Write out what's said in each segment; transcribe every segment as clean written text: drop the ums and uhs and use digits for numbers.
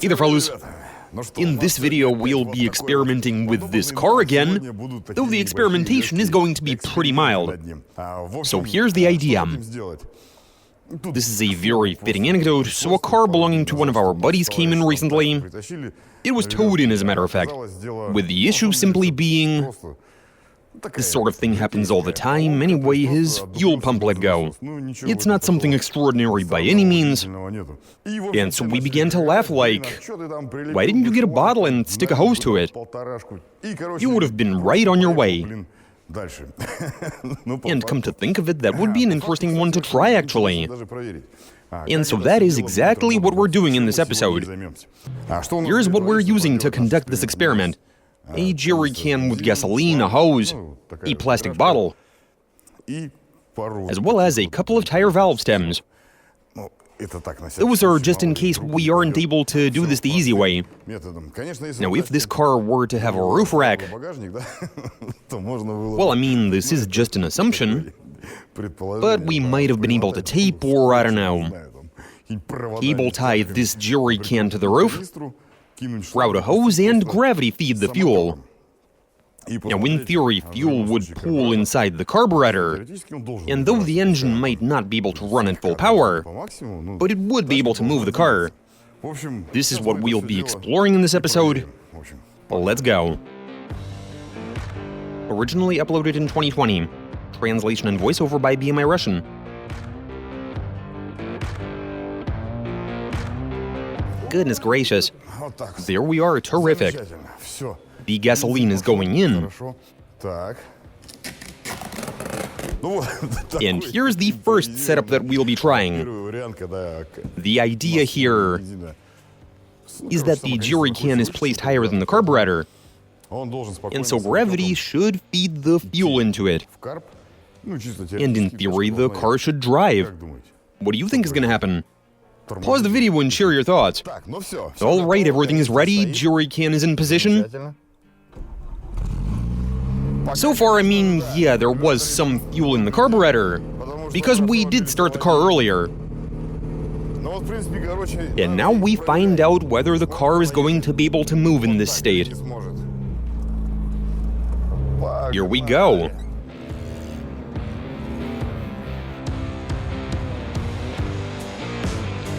Hey there, fellas. In this video, we'll be experimenting with this car again, though the experimentation is going to be pretty mild. So here's the idea. This is a very fitting anecdote. So a car belonging to one of our buddies came in recently. It was towed in, as a matter of fact, with the issue simply being... This sort of thing happens all the time. Anyway, his fuel pump let go. It's not something extraordinary by any means. And so we began to laugh like, why didn't you get a bottle and stick a hose to it? You would have been right on your way. And come to think of it, that would be an interesting one to try, actually. And so that is exactly what we're doing in this episode. Here's what we're using to conduct this experiment. A jerry can with gasoline, a hose, a plastic bottle, as well as a couple of tire valve stems. Those are just in case we aren't able to do this the easy way. Now, if this car were to have a roof rack... Well, I mean, this is just an assumption, but we might have been able to tape, or I don't know, cable tie this jerry can to the roof, route a hose, and gravity feed the fuel. Now, in theory, fuel would pool inside the carburetor, and though the engine might not be able to run at full power, but it would be able to move the car. This is what we'll be exploring in this episode. Let's go. Originally uploaded in 2020. Translation and voiceover by BMI Russian. Goodness gracious. There we are, terrific. The gasoline is going in. And here's the first setup that we'll be trying. The idea here is that the jerry can is placed higher than the carburetor, and so gravity should feed the fuel into it. And in theory, the car should drive. What do you think is going to happen? Pause the video and share your thoughts. Alright, everything is ready, jerry can is in position. So far, I mean, yeah, there was some fuel in the carburetor, because we did start the car earlier. And now we find out whether the car is going to be able to move in this state. Here we go.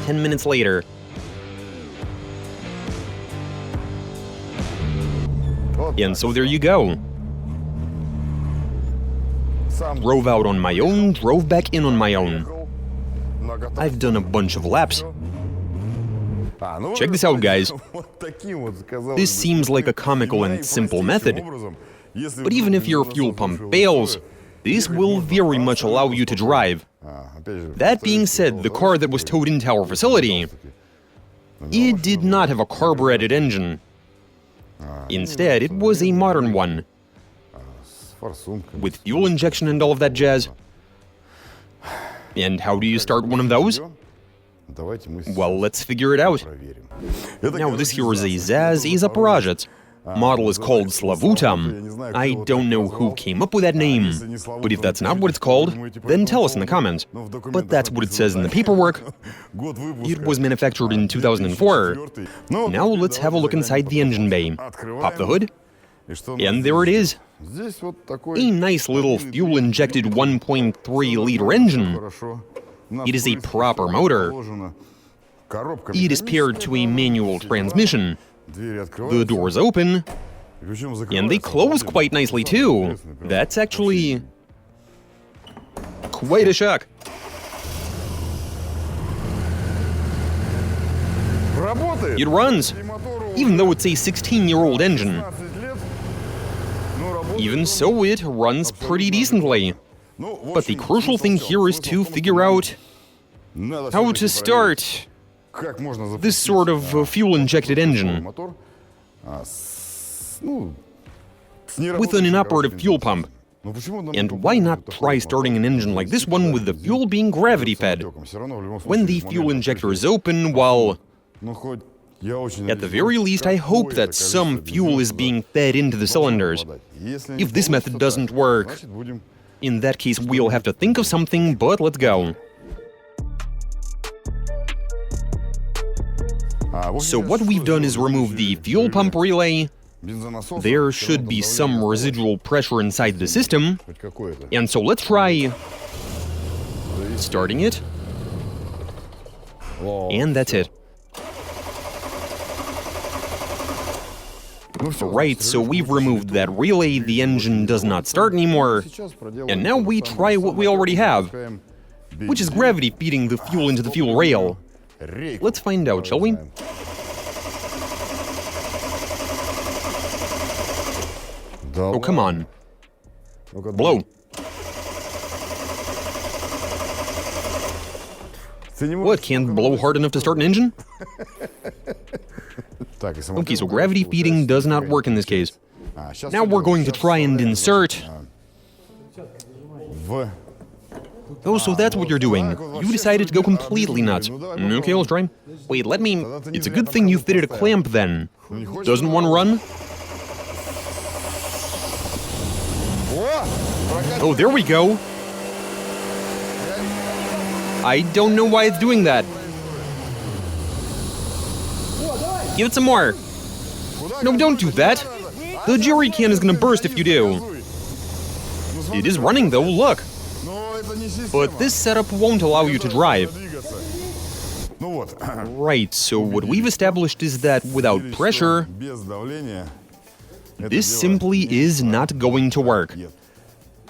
Minutes later. And so there you go. Drove out on my own, drove back in on my own. I've done a bunch of laps. Check this out, guys. This seems like a comical and simple method. But even if your fuel pump fails, this will very much allow you to drive. That being said, the car that was towed into our facility, it did not have a carbureted engine. Instead, it was a modern one, with fuel injection and all of that jazz. And how do you start one of those? Well, let's figure it out. Now, this here is a ZAZ Zaporozhets. Model is called Slavutam. I don't know who came up with that name, but if that's not what it's called, then tell us in the comments. But that's what it says in the paperwork. It was manufactured in 2004. Now let's have a look inside the engine bay. Pop the hood, and there it is. A nice little fuel-injected 1.3-liter engine. It is a proper motor. It is paired to a manual transmission. The doors open, and they close quite nicely too. That's actually quite a shock. It runs, even though it's a 16-year-old engine. Even so, it runs pretty decently. But the crucial thing here is to figure out how to start this sort of fuel-injected engine with an inoperative fuel pump. And why not try starting an engine like this one with the fuel being gravity-fed? When the fuel injector is open, well, at the very least, I hope that some fuel is being fed into the cylinders. If this method doesn't work, in that case, we'll have to think of something, but let's go. So what we've done is remove the fuel pump relay. There should be some residual pressure inside the system. And so let's try starting it. And that's it. Right, so we've removed that relay, the engine does not start anymore. And now we try what we already have, which is gravity feeding the fuel into the fuel rail. Let's find out, shall we? Oh, come on. Blow. What, can't blow hard enough to start an engine? Okay, so gravity feeding does not work in this case. Now we're going to try and insert... Oh, so that's what you're doing. You decided to go completely nuts. Okay, let's try. Wait, let me... It's a good thing you fitted a clamp then. Doesn't one run? Oh, there we go. I don't know why it's doing that. Give it some more. No, don't do that. The jerry can is gonna burst if you do. It is running though, look. But this setup won't allow you to drive. Right, so what we've established is that without pressure, this simply is not going to work.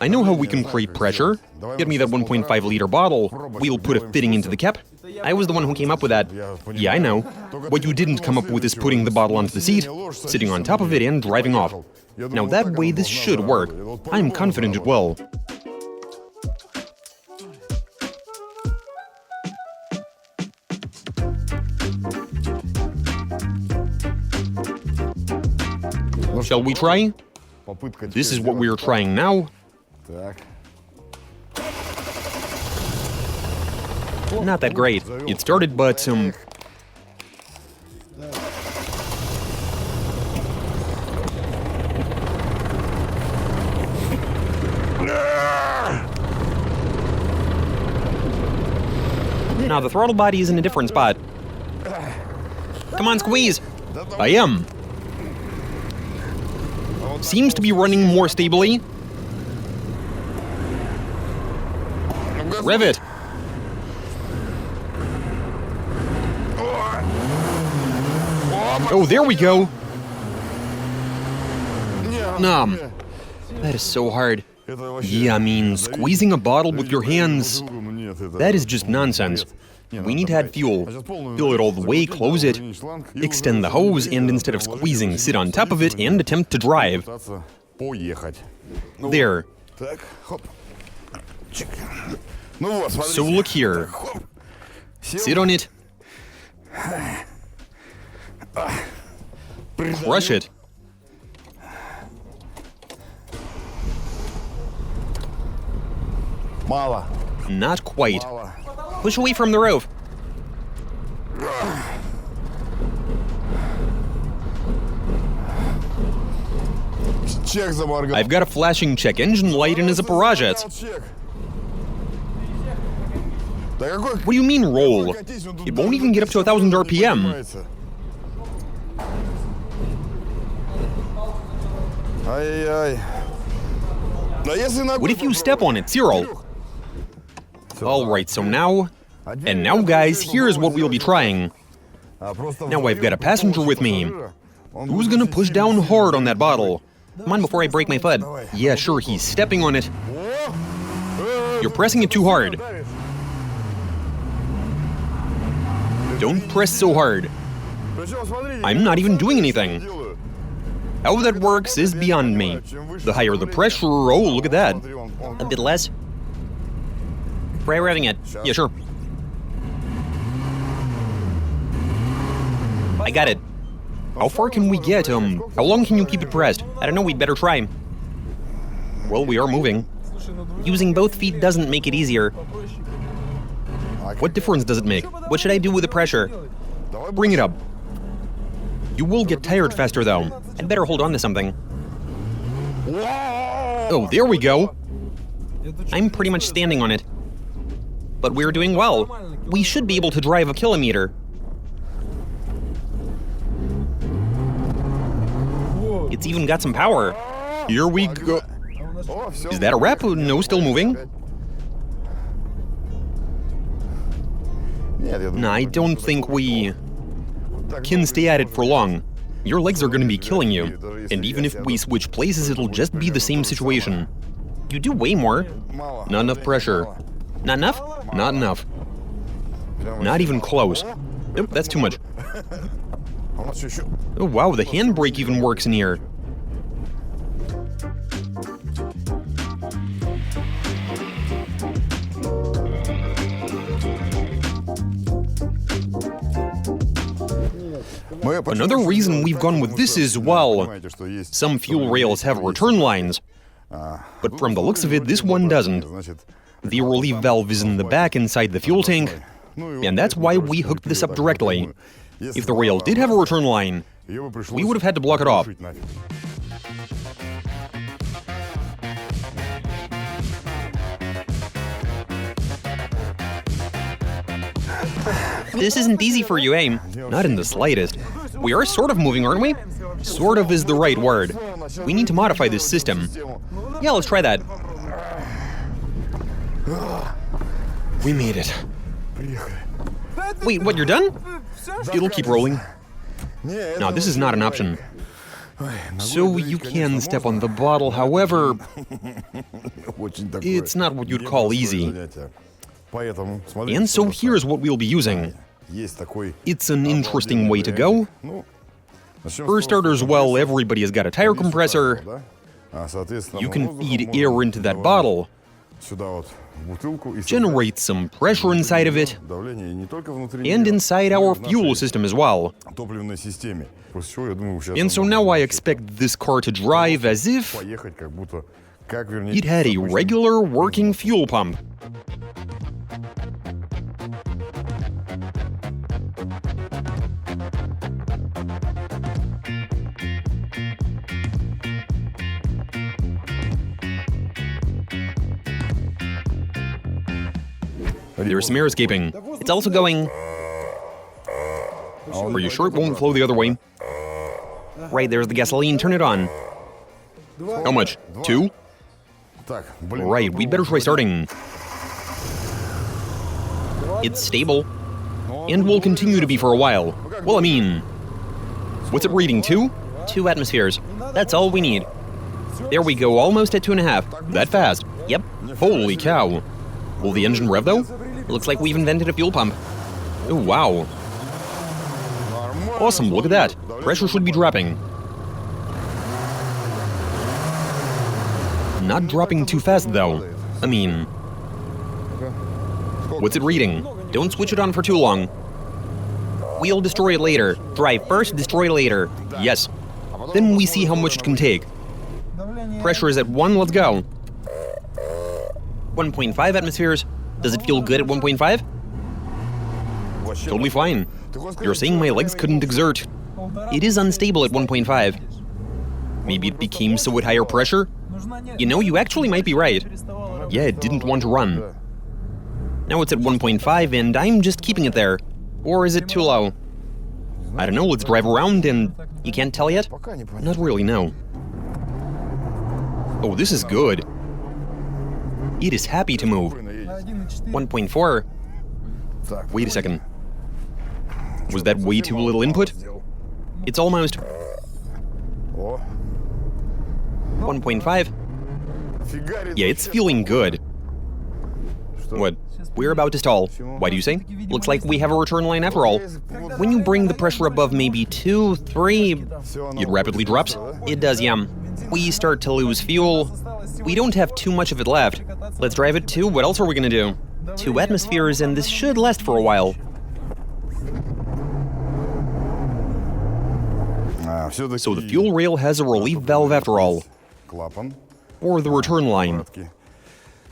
I know how we can create pressure. Get me that 1.5 liter bottle. We'll put a fitting into the cap. I was the one who came up with that. Yeah, I know. What you didn't come up with is putting the bottle onto the seat, sitting on top of it and driving off. Now that way this should work. I'm confident it will. Shall we try? This is what we are trying now. Not that great. It started, but Now the throttle body is in a different spot. Come on, squeeze! I am. Seems to be running more stably. Rev it. Oh, there we go. That is so hard. Yeah, I mean, squeezing a bottle with your hands, that is just nonsense. We need to add fuel. Fill it all the way, close it, extend the hose, and instead of squeezing, sit on top of it and attempt to drive. There. So look here. Sit on it. Crush it. Not quite. Push away from the roof. I've got a flashing check engine light and is a Parajet. What do you mean roll? It won't even get up to 1,000 RPM. What if you step on it, Cyril? Alright, so now... And now, guys, here's what we'll be trying. Now I've got a passenger with me. Who's gonna push down hard on that bottle? Come on, before I break my foot. Yeah, sure, he's stepping on it. You're pressing it too hard. Don't press so hard. I'm not even doing anything. How that works is beyond me. The higher the pressure, oh, look at that. A bit less. Try revving it. Yeah, sure. I got it. How far can we get? How long can you keep it pressed? I don't know, we'd better try. Well, we are moving. Using both feet doesn't make it easier. What difference does it make? What should I do with the pressure? Bring it up. You will get tired faster, though. I'd better hold on to something. Oh, there we go. I'm pretty much standing on it. But we're doing well. We should be able to drive a kilometer. It's even got some power. Here we go. Is that a wrap? No, still moving. Nah, I don't think we can stay at it for long. Your legs are gonna be killing you. And even if we switch places, it'll just be the same situation. You do way more. Not enough pressure. Not enough? Not enough. Not even close. Nope, that's too much. Oh wow, the handbrake even works in here. Another reason we've gone with this is, well, some fuel rails have return lines. But from the looks of it, this one doesn't. The relief valve is in the back inside the fuel tank, and that's why we hooked this up directly. If the rail did have a return line, we would have had to block it off. This isn't easy for you, eh? Not in the slightest. We are sort of moving, aren't we? Sort of is the right word. We need to modify this system. Yeah, let's try that. We made it. Wait, what, you're done? It'll keep rolling. No, this is not an option. So you can step on the bottle, however, it's not what you'd call easy. And so here's what we'll be using. It's an interesting way to go. For starters, well, everybody has got a tire compressor. You can feed air into that bottle, generate some pressure inside of it, and inside our fuel system as well. And so now I expect this car to drive as if it had a regular working fuel pump. There's some air escaping. It's also going... Are you sure it won't flow the other way? Right, there's the gasoline. Turn it on. How much? 2? Right, we'd better try starting. It's stable. And will continue to be for a while. Well, I mean... What's it reading, 2? 2 atmospheres. That's all we need. There we go, almost at 2.5. That fast. Yep. Holy cow. Will the engine rev, though? Looks like we've invented a fuel pump. Oh, wow. Awesome, look at that. Pressure should be dropping. Not dropping too fast, though. I mean... What's it reading? Don't switch it on for too long. We'll destroy it later. Drive first, destroy later. Yes. Then we see how much it can take. Pressure is at 1, let's go. 1.5 atmospheres. Does it feel good at 1.5? Totally fine. You're saying my legs couldn't exert. It is unstable at 1.5. Maybe it became so at higher pressure? You know, you actually might be right. Yeah, it didn't want to run. Now it's at 1.5 and I'm just keeping it there. Or is it too low? I don't know, let's drive around and... You can't tell yet? Not really, no. Oh, this is good. It is happy to move. 1.4. Wait a second. Was that way too little input? It's almost... 1.5. Yeah, it's feeling good. What? We're about to stall. Why do you say? Looks like we have a return line after all. When you bring the pressure above maybe 2, 3, it rapidly drops? It does, yeah. We start to lose fuel. We don't have too much of it left. Let's drive it to... What else are we gonna do? 2 atmospheres, and this should last for a while. So the fuel rail has a relief valve after all. Or the return line.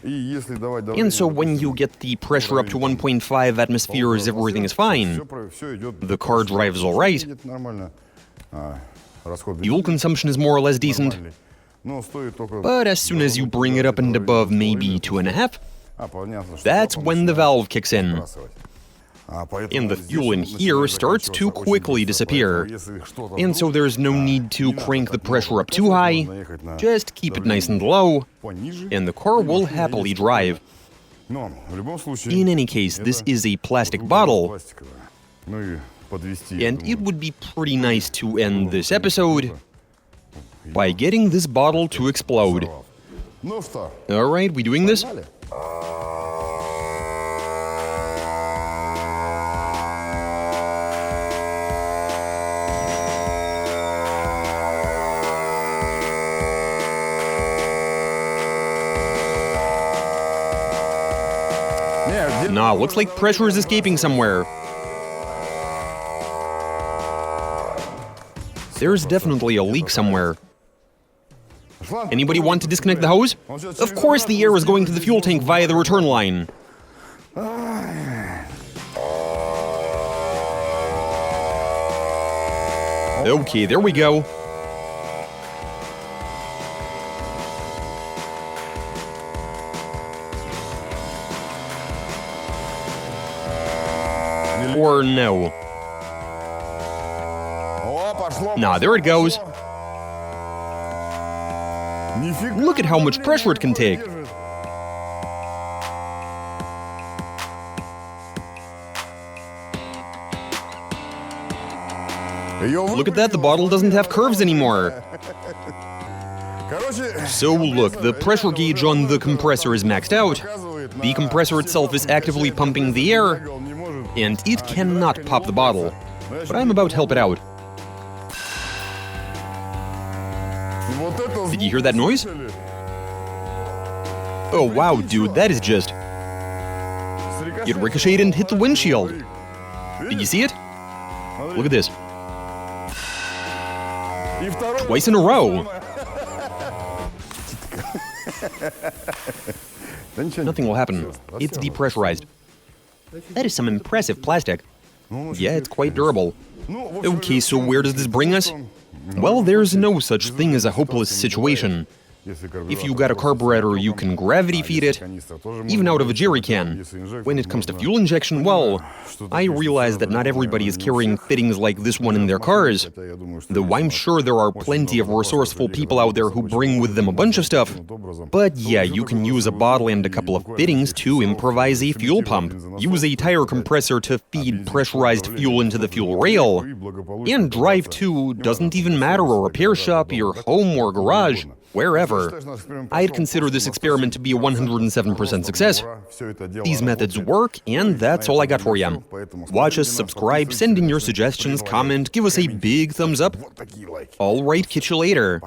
And so when you get the pressure up to 1.5 atmospheres, everything is fine. The car drives all right. Fuel consumption is more or less decent. But as soon as you bring it up and above maybe 2.5, that's when the valve kicks in. and the fuel in here starts to quickly disappear. And so there's no need to crank the pressure up too high, just keep it nice and low, and the car will happily drive. In any case, this is a plastic bottle, and it would be pretty nice to end this episode by getting this bottle to explode. Alright, we doing this? Nah, looks like pressure is escaping somewhere. There's definitely a leak somewhere. Anybody want to disconnect the hose? Of course the air is going to the fuel tank via the return line. Okay, there we go. Or no. Nah, there it goes. Look at how much pressure it can take. Look at that, the bottle doesn't have curves anymore. So look, the pressure gauge on the compressor is maxed out. The compressor itself is actively pumping the air, and it cannot pop the bottle. But I'm about to help it out. Did you hear that noise? Oh wow, dude, that is just... It ricocheted and hit the windshield. Did you see it? Look at this. Twice in a row. Nothing will happen. It's depressurized. That is some impressive plastic. Yeah, it's quite durable. Okay, so where does this bring us? Well, there's no such thing as a hopeless situation. If you got a carburetor, you can gravity feed it, even out of a jerry can. When it comes to fuel injection, well, I realize that not everybody is carrying fittings like this one in their cars, though I'm sure there are plenty of resourceful people out there who bring with them a bunch of stuff. But yeah, you can use a bottle and a couple of fittings to improvise a fuel pump, use a tire compressor to feed pressurized fuel into the fuel rail, and drive to doesn't even matter, a repair shop, your home or garage. Wherever. I'd consider this experiment to be a 107% success. These methods work, and that's all I got for you. Watch us, subscribe, send in your suggestions, comment, give us a big thumbs up. Alright, catch you later.